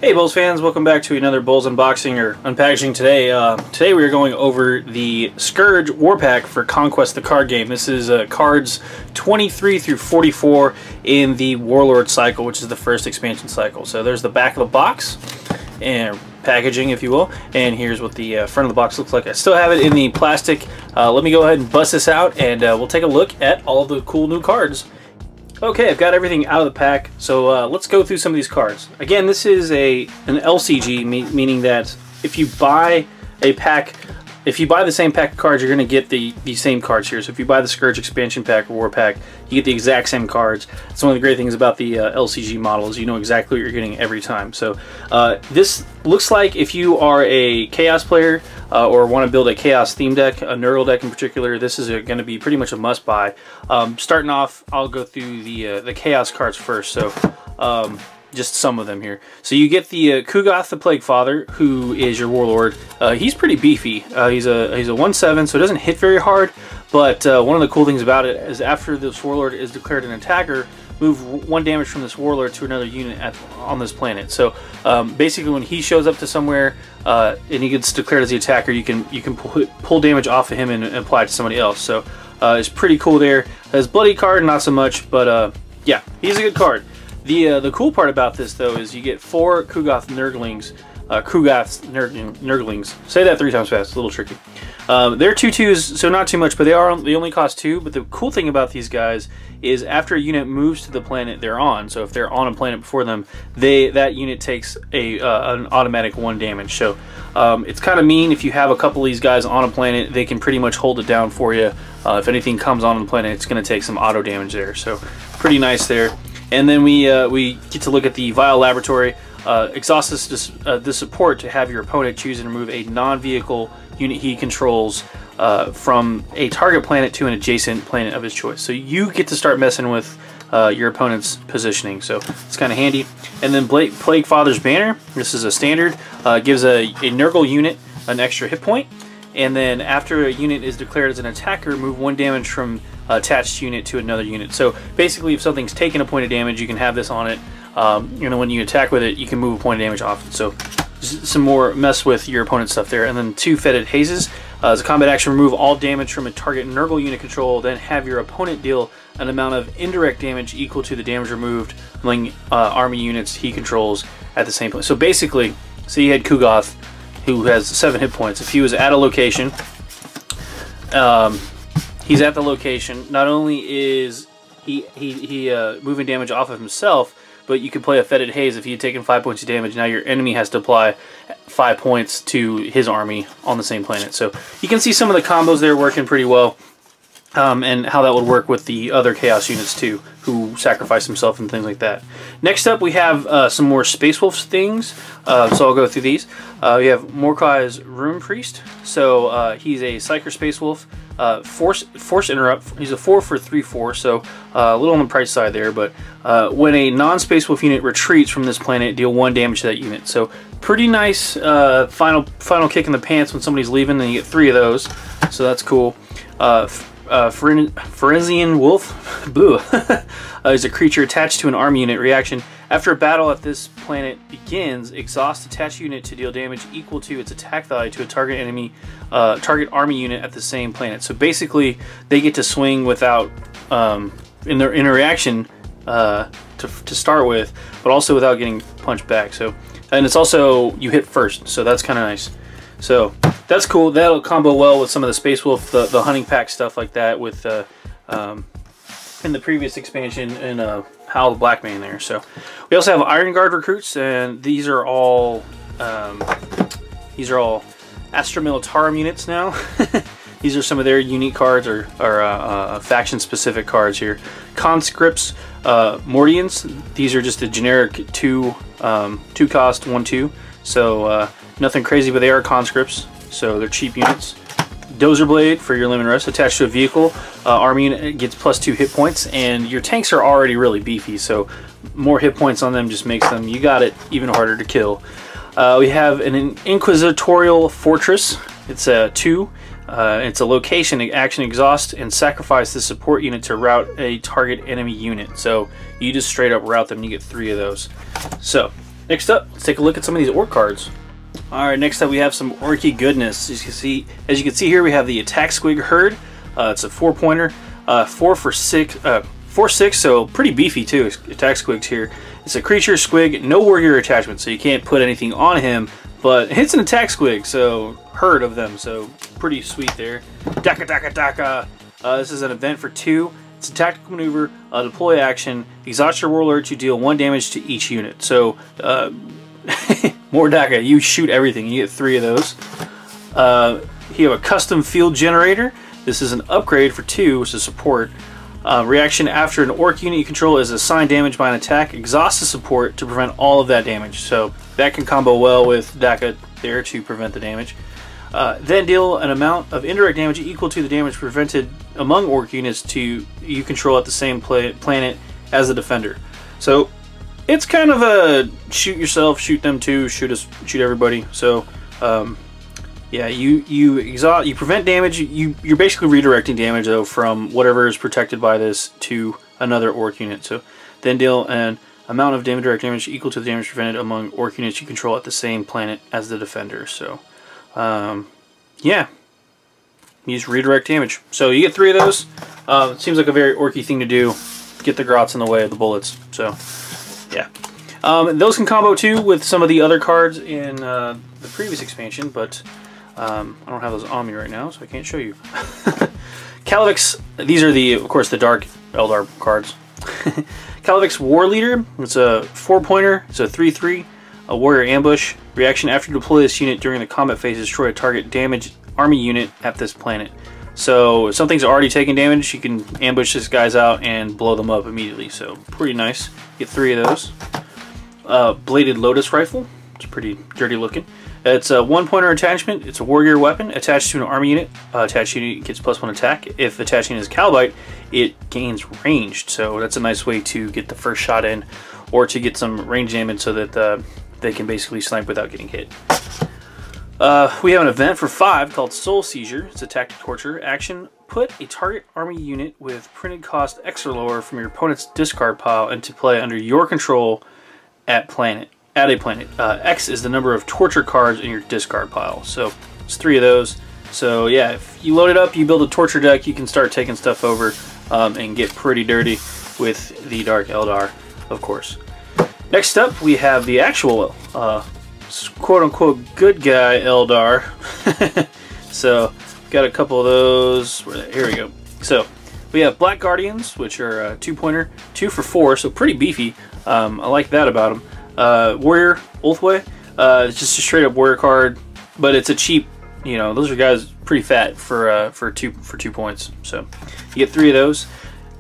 Hey BoLS fans, welcome back to another BoLS unboxing or unpackaging today. Today we are going over the Scourge War Pack for Conquest, the card game. This is cards 23 through 44 in the Warlord cycle, which is the first expansion cycle. So there's the back of the box, and packaging if you will, and here's what the front of the box looks like. I still have it in the plastic. Let me go ahead and bust this out and we'll take a look at all of the cool new cards. Okay, I've got everything out of the pack, so let's go through some of these cards. Again, this is an LCG, meaning that if you buy a pack, if you buy the same pack of cards, you're going to get the same cards here. So if you buy the Scourge expansion pack or War Pack, you get the exact same cards. It's one of the great things about the LCG models. You know exactly what you're getting every time. So this looks like if you are a Chaos player or want to build a Chaos theme deck, a Nurgle deck in particular, this is going to be pretty much a must-buy. Starting off, I'll go through the Chaos cards first. So just some of them here. So you get the Koenig the Plague Father, who is your Warlord. He's pretty beefy. He's a 1/7, so it doesn't hit very hard. But one of the cool things about it is after this Warlord is declared an attacker, move 1 damage from this Warlord to another unit on this planet. So basically, when he shows up to somewhere and he gets declared as the attacker, you can pull damage off of him and apply it to somebody else. So it's pretty cool there. His bloody card, not so much, but yeah, he's a good card. The cool part about this though is you get 4 Koenig Nurglings. Nurglings. Say that 3 times fast. It's a little tricky. They're 2/2s, so not too much, but they only cost 2. But the cool thing about these guys is after a unit moves to the planet they're on, so if they're on a planet before them, that unit takes an automatic 1 damage. So it's kind of mean if you have a couple of these guys on a planet, they can pretty much hold it down for you. If anything comes on the planet, it's going to take some auto damage there. So pretty nice there. And then we get to look at the Vile Laboratory. Exhausts the support to have your opponent choose and remove a non-vehicle unit he controls from a target planet to an adjacent planet of his choice. So you get to start messing with your opponent's positioning. So it's kind of handy. And then Plague Father's Banner. This is a standard. Gives a Nurgle unit an extra hit point. And then after a unit is declared as an attacker, move 1 damage from attached unit to another unit. So basically, if something's taking a point of damage, you can have this on it. You know, when you attack with it, you can move a point of damage off it. So some more mess with your opponent's stuff there. And then 2 Fetid Hazes. As a combat action, remove all damage from a target Nurgle unit control, then have your opponent deal an amount of indirect damage equal to the damage removed among army units he controls at the same place. So basically, so you had Koenig, who has 7 hit points. If he was at a location, he's at the location. Not only is he moving damage off of himself, but you could play a Fetid Haze. If he had taken 5 points of damage, now your enemy has to apply 5 points to his army on the same planet. So you can see some of the combos there working pretty well, and how that would work with the other Chaos units too, who sacrifice himself and things like that. Next up, we have some more Space Wolf things. So I'll go through these. We have Morkai's Rune Priest. So he's a Psyker Space Wolf. Force Interrupt. He's a 4 for 3/4, so a little on the price side there. But when a non-Space Wolf unit retreats from this planet, deal 1 damage to that unit. So pretty nice final kick in the pants when somebody's leaving. Then you get 3 of those, so that's cool. Pharisian Wolf. Boo. Is a creature attached to an army unit. Reaction: after a battle at this planet begins, exhaust attached unit to deal damage equal to its attack value to a target enemy, target army unit at the same planet. So basically, they get to swing without in their reaction to start with, but also without getting punched back. So, and it's also you hit first, so that's kind of nice. So that's cool. That'll combo well with some of the Space Wolf, the hunting pack stuff like that with in the previous expansion and Howl the Black Man there. So we also have Iron Guard recruits, and these are all Astra Militarum units now. These are some of their unique cards or faction specific cards here. Conscripts, Mordians. These are just a generic 2 cost 1/2. So nothing crazy, but they are conscripts, so they're cheap units. Dozer Blade for your limit rest, attached to a vehicle. Army unit gets +2 hit points, and your tanks are already really beefy, so more hit points on them just makes them, you got it, even harder to kill. We have an Inquisitorial Fortress. It's a 2. It's a location, action, exhaust, and sacrifice the support unit to route a target enemy unit. So you just straight up route them, you get 3 of those. So Next up, let's take a look at some of these orc cards. Alright, next up we have some orky goodness. As you can see here, we have the Attack Squig Herd. It's a 4-pointer, 4/6, so pretty beefy too. Attack Squigs here. It's a creature squig, no warrior attachment, so you can't put anything on him, but it's an attack squig, so herd of them, so pretty sweet there. Daka Daka Daka. This is an event for 2. It's a tactical maneuver, deploy action, exhaust your warlord to deal 1 damage to each unit. So, more Daka, you shoot everything. You get 3 of those. You have a custom field generator. This is an upgrade for 2, which is support. Reaction after an orc unit you control is assigned damage by an attack. Exhaust the support to prevent all of that damage. So that can combo well with Daka there to prevent the damage. Then deal an amount of indirect damage equal to the damage prevented among orc units you control at the same planet as the defender. So it's kind of a shoot yourself, shoot them too, shoot everybody. So yeah, you prevent damage. You're basically redirecting damage though from whatever is protected by this to another orc unit. So then deal an amount of indirect damage equal to the damage prevented among orc units you control at the same planet as the defender. So yeah, use redirect damage. So you get 3 of those. It seems like a very orky thing to do. Get the grots in the way of the bullets. So yeah, those can combo too with some of the other cards in the previous expansion, but I don't have those on me right now, so I can't show you. Calavix, these are of course the Dark Eldar cards. Calavix War Leader, it's a 4-pointer, it's a 3/3, a warrior ambush. Reaction after you deploy this unit during the combat phase, destroy a target damaged army unit at this planet. So if something's already taking damage, you can ambush these guys out and blow them up immediately. So pretty nice. Get 3 of those. Bladed Lotus Rifle, it's pretty dirty looking. It's a 1-pointer attachment. It's a warrior weapon attached to an army unit. Attached unit gets +1 attack. If attached unit is Calbite, it gains ranged. So that's a nice way to get the first shot in, or to get some range damage so that they can basically snipe without getting hit. We have an event for 5 called Soul Seizure. It's a tactic torture action. Put a target army unit with printed cost X or lower from your opponent's discard pile into play under your control at a planet. X is the number of torture cards in your discard pile. So it's 3 of those. So yeah, if you load it up, you build a torture deck, you can start taking stuff over and get pretty dirty with the Dark Eldar, of course. Next up, we have the actual quote-unquote good guy Eldar. So got a couple of those. Here we go. So we have Black Guardians, which are a 2-pointer, 2 for 4, so pretty beefy. I like that about them. Warrior Ulthway, it's just a straight up warrior card, but it's a cheap. Those are guys pretty fat for 2 points. So you get 3 of those.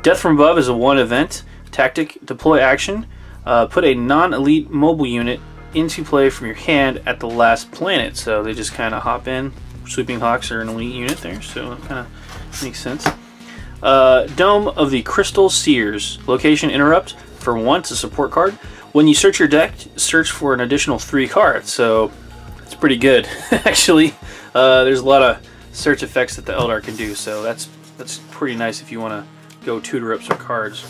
Death from Above is a 1 event tactic. Deploy action. Put a non-elite mobile unit into play from your hand at the last planet. So they just kind of hop in. Sweeping Hawks are an elite unit there, so that kind of makes sense. Dome of the Crystal Seers. Location interrupt for 1. It's a support card. When you search your deck, search for an additional 3 cards. So it's pretty good, actually. There's a lot of search effects that the Eldar can do, so that's pretty nice if you want to go tutor up some cards.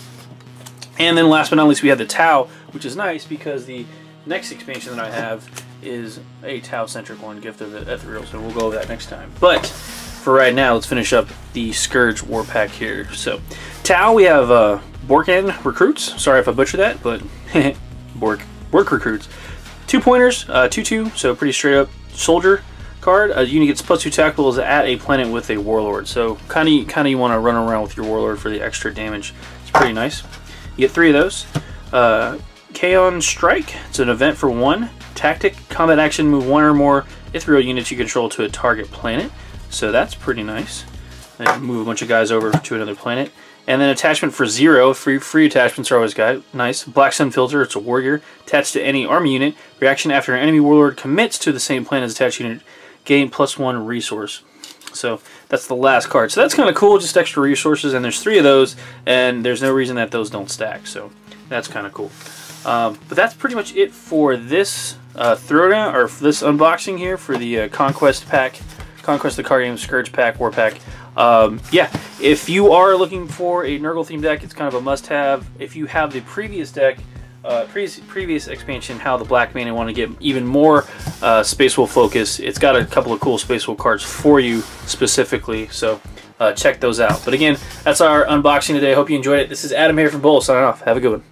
And then last but not least, we have the Tau, which is nice because the next expansion that I have is a Tau-centric one, Gift of the Ethereal, so we'll go over that next time. But for right now, let's finish up the Scourge War Pack here. So Tau, we have Borkan Recruits. Sorry if I butchered that, but Bork Recruits. 2-pointers, 2/2, so pretty straight up soldier card. A unit gets +2 tackles at a planet with a warlord. So kind of you want to run around with your warlord for the extra damage. It's pretty nice. You get 3 of those. Kaon Strike. It's an event for 1. Tactic, combat action, move 1 or more ethereal units you control to a target planet. So that's pretty nice. And move a bunch of guys over to another planet. And then attachment for 0. Free attachments are always nice. Black Sun Filter. It's a warrior attached to any army unit. Reaction after an enemy warlord commits to the same planet as attached unit. Gain +1 resource. So that's the last card. So that's kind of cool. Just extra resources. And there's 3 of those. And there's no reason that those don't stack. So that's kind of cool. But that's pretty much it for this throwdown, or for this unboxing here for the Conquest pack, Conquest the card game Scourge pack, War pack. Yeah, if you are looking for a Nurgle themed deck, it's kind of a must-have. If you have the previous deck, previous expansion, how the Black Mana want to get even more Space Wolf focus. It's got a couple of cool Space Wolf cards for you specifically, so check those out. But again, that's our unboxing today. Hope you enjoyed it. This is Adam here from BoLS signing off. Have a good one.